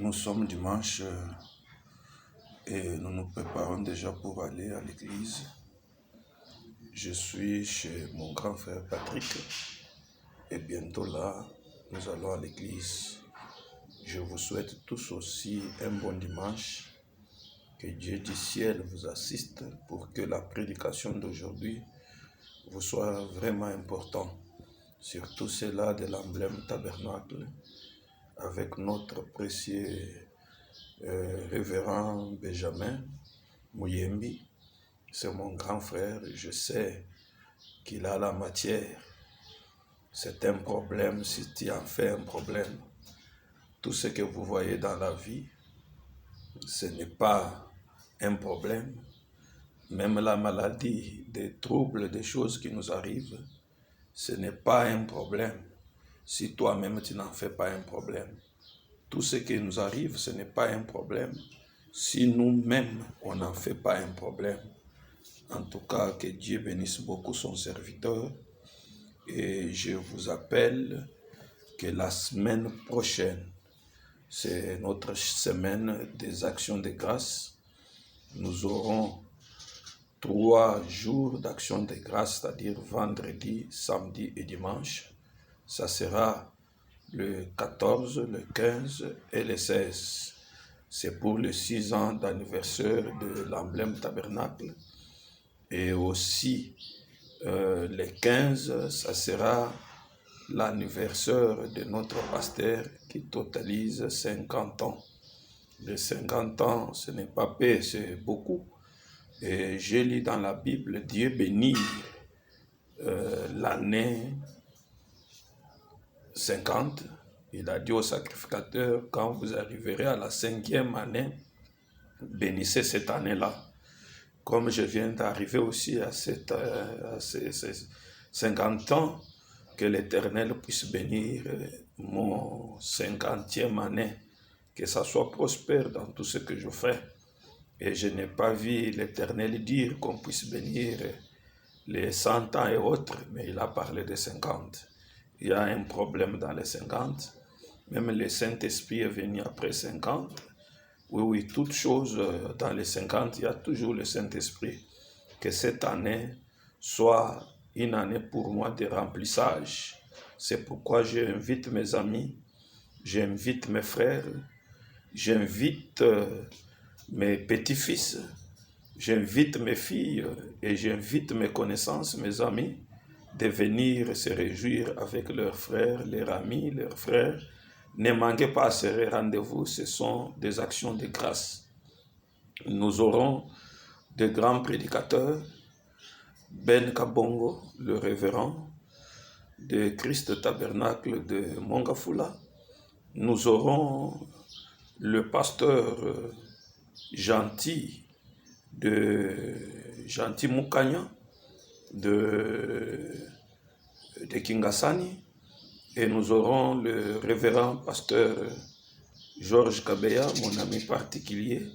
Nous sommes dimanche et nous nous préparons déjà pour aller à l'église. Je suis chez mon grand frère Patrick et bientôt là, nous allons à l'église. Je vous souhaite tous aussi un bon dimanche. Que Dieu du ciel vous assiste pour que la prédication d'aujourd'hui vous soit vraiment importante. Surtout celle-là de l'emblème tabernacle avec notre précieux révérend Benjamin Mouyembi. C'est mon grand frère, je sais qu'il a la matière. C'est un problème si tu en fais un problème. Tout ce que vous voyez dans la vie, ce n'est pas un problème. Même la maladie, des troubles, des choses qui nous arrivent, ce n'est pas un problème. Si toi-même tu n'en fais pas un problème. Tout ce qui nous arrive, ce n'est pas un problème. Si nous-mêmes, on n'en fait pas un problème. En tout cas, que Dieu bénisse beaucoup son serviteur. Et je vous appelle que la semaine prochaine, c'est notre semaine des actions de grâce. Nous aurons 3 jours d'action de grâce, c'est-à-dire vendredi, samedi et dimanche. Ça sera le 14, le 15 et le 16. C'est pour les 6 ans d'anniversaire de l'emblème tabernacle. Et aussi, le 15, ça sera l'anniversaire de notre pasteur qui totalise 50 ans. Les 50 ans, ce n'est pas peu, c'est beaucoup. Et j'ai lu dans la Bible, Dieu bénit l'année 50. Il a dit au sacrificateur, quand vous arriverez à la 5e année, bénissez cette année-là. Comme je viens d'arriver aussi à ces 50 ans, que l'Éternel puisse bénir mon 50e année, que ça soit prospère dans tout ce que je fais. Et je n'ai pas vu l'Éternel dire qu'on puisse bénir les 100 ans et autres, mais il a parlé de 50. Il y a un problème dans les 50. Même le Saint-Esprit est venu après 50. Oui, toutes choses dans les 50, il y a toujours le Saint-Esprit. Que cette année soit une année pour moi de remplissage. C'est pourquoi j'invite mes amis, j'invite mes frères, j'invite mes petits-fils, j'invite mes filles et j'invite mes connaissances, mes amis, de venir se réjouir avec leurs frères, leurs amis, leurs frères. Ne manquez pas ces rendez-vous, ce sont des actions de grâce. Nous aurons de grands prédicateurs, Ben Kabongo, le révérend de Christ Tabernacle de Mongafula. Nous aurons le pasteur Gentil Moukanya de Kingasani. Et nous aurons le révérend pasteur Georges Kabeya, mon ami particulier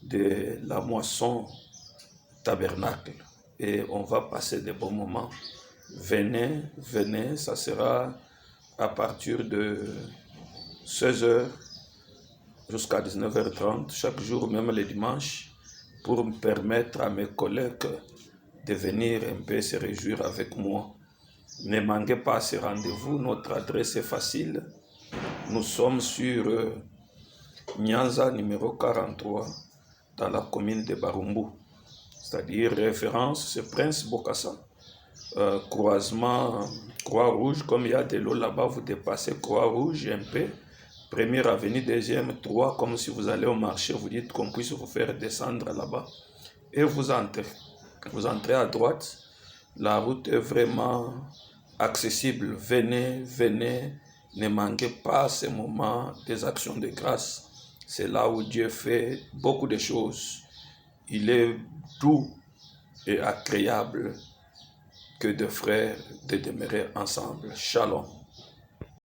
de la Moisson Tabernacle. Et on va passer de bons moments. Venez, ça sera à partir de 16h jusqu'à 19h30, chaque jour, même le dimanche, pour me permettre à mes collègues de venir un peu se réjouir avec moi. Ne manquez pas ce rendez-vous, notre adresse est facile. Nous sommes sur Nyanza numéro 43 dans la commune de Barumbu. C'est-à-dire référence, c'est Prince Bokassa. Croisement Croix-Rouge, comme il y a de l'eau là-bas, vous dépassez Croix-Rouge un peu. Première avenue, deuxième, 3, comme si vous allez au marché, vous dites qu'on puisse vous faire descendre là-bas. Et vous entrez. Vous entrez à droite. La route est vraiment accessible. Venez, ne manquez pas ces moments des actions de grâce. C'est là où Dieu fait beaucoup de choses. Il est doux et agréable que deux frères de demeurer ensemble. Shalom.